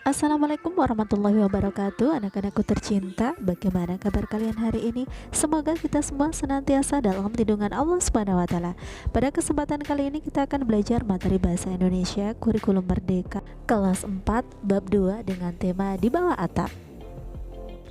Assalamualaikum warahmatullahi wabarakatuh. Anak-anakku tercinta, bagaimana kabar kalian hari ini? Semoga kita semua senantiasa dalam lindungan Allah Subhanahu wa taala. Pada kesempatan kali ini kita akan belajar materi bahasa Indonesia kurikulum merdeka kelas 4 bab 2 dengan tema di bawah atap.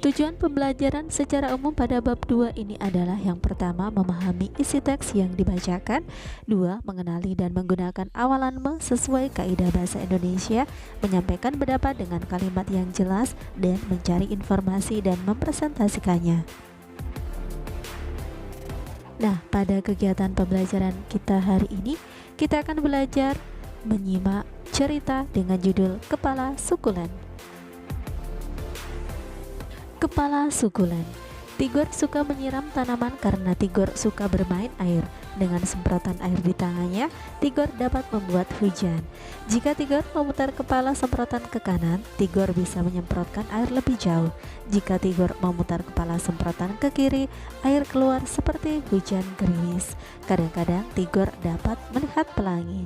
Tujuan pembelajaran secara umum pada bab 2 ini adalah yang pertama, memahami isi teks yang dibacakan. 2. Mengenali dan menggunakan awalan me sesuai kaidah bahasa Indonesia, menyampaikan pendapat dengan kalimat yang jelas, dan mencari informasi dan mempresentasikannya. Nah, pada kegiatan pembelajaran kita hari ini, kita akan belajar menyimak cerita dengan judul Kepala Sukulen. Kepala sukulen. Tigor suka menyiram tanaman karena Tigor suka bermain air. Dengan semprotan air di tangannya, Tigor dapat membuat hujan. Jika Tigor memutar kepala semprotan ke kanan, Tigor bisa menyemprotkan air lebih jauh. Jika Tigor memutar kepala semprotan ke kiri, air keluar seperti hujan gerimis. Kadang-kadang Tigor dapat melihat pelangi.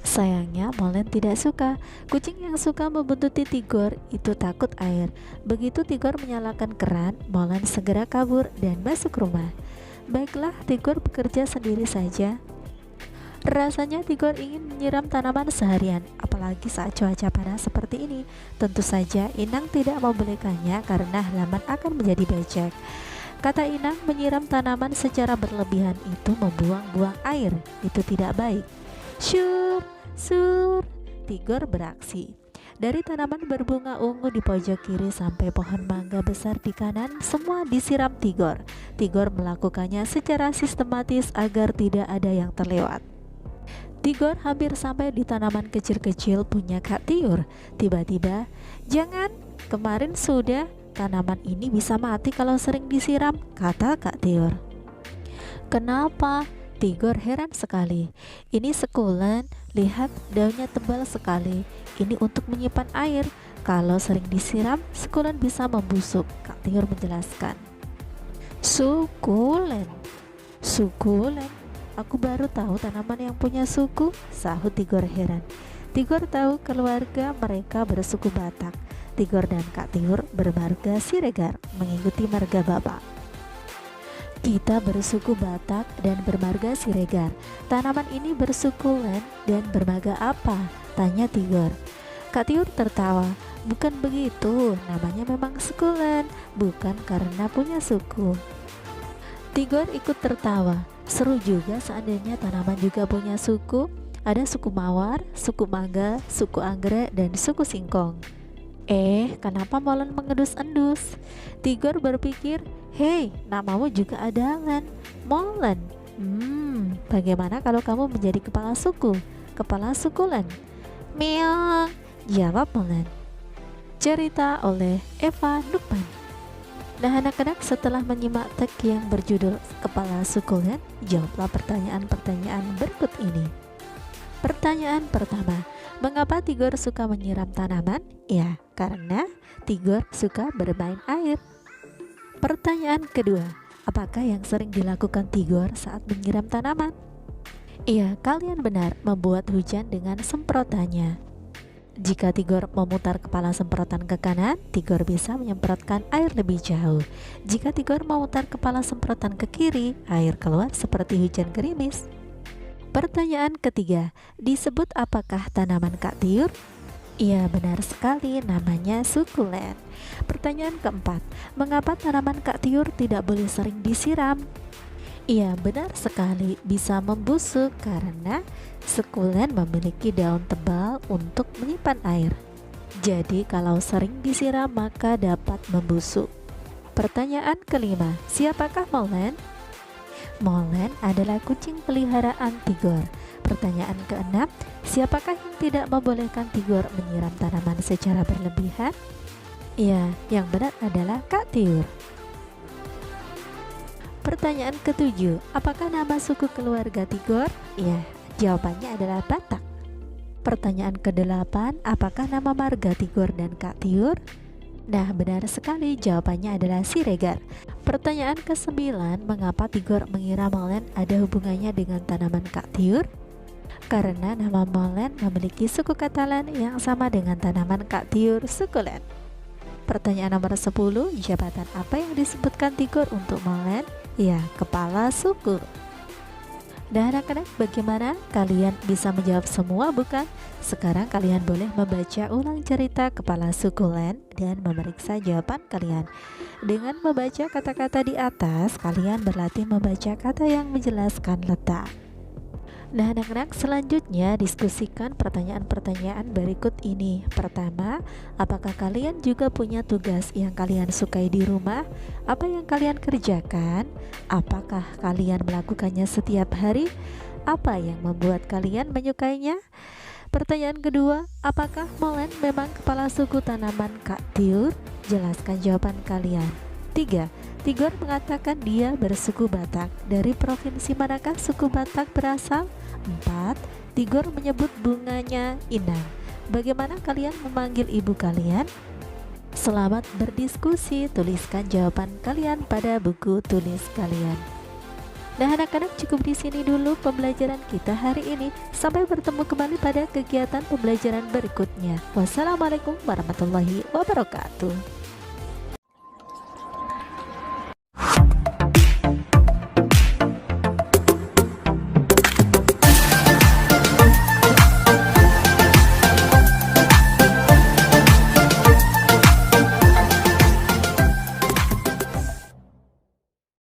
Sayangnya Molen tidak suka. Kucing yang suka membuntuti Tigor itu takut air. Begitu Tigor menyalakan keran, Molen segera kabur dan masuk rumah. Baiklah, Tigor bekerja sendiri saja. Rasanya Tigor ingin menyiram tanaman seharian, apalagi saat cuaca panas seperti ini. Tentu saja Inang tidak membolehkannya karena halaman akan menjadi becek. Kata Inang, menyiram tanaman secara berlebihan itu membuang-buang air. Itu tidak baik. Syur, sur, Tigor beraksi. Dari tanaman berbunga ungu di pojok kiri sampai pohon mangga besar di kanan, semua disiram Tigor. Tigor melakukannya secara sistematis agar tidak ada yang terlewat. Tigor hampir sampai di tanaman kecil-kecil punya Kak Tiur. Tiba-tiba, "Jangan, kemarin sudah, tanaman ini bisa mati kalau sering disiram," kata Kak Tiur. "Kenapa?" Tigor heran sekali. "Ini sukulen, lihat daunnya tebal sekali. Ini untuk menyimpan air. Kalau sering disiram, sukulen bisa membusuk," Kak Tiur menjelaskan. "Sukulen? Sukulen? Aku baru tahu tanaman yang punya suku," sahut Tigor heran. Tigor tahu keluarga mereka bersuku Batak. Tigor dan Kak Tiur bermarga Siregar, mengikuti marga bapak. "Kita bersuku Batak dan bermarga Siregar. Tanaman ini bersukulen dan bermarga apa?" tanya Tigor. Kak Tiur tertawa. "Bukan begitu, namanya memang sukulen, bukan karena punya suku." Tigor ikut tertawa. Seru juga seandainya tanaman juga punya suku. Ada suku Mawar, suku Mangga, suku Anggrek, dan suku Singkong. Kenapa Molen mengendus-endus? Tigor berpikir, "Hei, namamu juga adalan, Molen. Bagaimana kalau kamu menjadi kepala suku, kepala sukulen?" "Meong," jawab Molen. Cerita oleh Eva Nukman. Nah, anak-anak, setelah menyimak teks yang berjudul Kepala Sukulen, jawablah pertanyaan-pertanyaan berikut ini. Pertanyaan pertama, mengapa Tigor suka menyiram tanaman? Ya, karena Tigor suka bermain air. Pertanyaan kedua, apakah yang sering dilakukan Tigor saat menyiram tanaman? Iya, kalian benar, membuat hujan dengan semprotannya. Jika Tigor memutar kepala semprotan ke kanan, Tigor bisa menyemprotkan air lebih jauh. Jika Tigor memutar kepala semprotan ke kiri, air keluar seperti hujan gerimis. Pertanyaan ketiga, disebut apakah tanaman Kak Tiur? Iya, benar sekali, namanya sukulen. Pertanyaan keempat, mengapa tanaman Kak Tiur tidak boleh sering disiram? Iya, benar sekali, bisa membusuk karena sukulen memiliki daun tebal untuk menyimpan air. Jadi kalau sering disiram maka dapat membusuk. Pertanyaan kelima, siapakah Molen? Molen adalah kucing peliharaan Tigor. Pertanyaan keenam, siapakah yang tidak membolehkan Tigor menyiram tanaman secara berlebihan? Iya, yang benar adalah Kak Tiur. Pertanyaan ketujuh, apakah nama suku keluarga Tigor? Ya, jawabannya adalah Batak. Pertanyaan kedelapan, apakah nama marga Tigor dan Kak Tiur? Nah, benar sekali, jawabannya adalah Siregar. Pertanyaan ke-9, mengapa Tigor mengira molen ada hubungannya dengan tanaman Kak Tiur? Karena nama molen memiliki suku Katalan yang sama dengan tanaman Kak Tiur, sukulen. Pertanyaan nomor 10, jabatan apa yang disebutkan Tigor untuk molen? Ya, kepala suku. Nah anak-anak, bagaimana? Kalian bisa menjawab semua bukan? Sekarang kalian boleh membaca ulang cerita kepala sukulen dan memeriksa jawaban kalian. Dengan membaca kata-kata di atas, kalian berlatih membaca kata yang menjelaskan letak. Nah anak-anak, selanjutnya diskusikan pertanyaan-pertanyaan berikut ini. Pertama, apakah kalian juga punya tugas yang kalian sukai di rumah? Apa yang kalian kerjakan? Apakah kalian melakukannya setiap hari? Apa yang membuat kalian menyukainya? Pertanyaan kedua, apakah molen memang kepala suku tanaman Kak Tiur? Jelaskan jawaban kalian. 3. Tigor mengatakan dia bersuku Batak. Dari provinsi manakah suku Batak berasal? 4. Tigor menyebut bunganya inang. Bagaimana kalian memanggil ibu kalian? Selamat berdiskusi, tuliskan jawaban kalian pada buku tulis kalian. Nah anak-anak, cukup di sini dulu pembelajaran kita hari ini. Sampai bertemu kembali pada kegiatan pembelajaran berikutnya. Wassalamualaikum warahmatullahi wabarakatuh.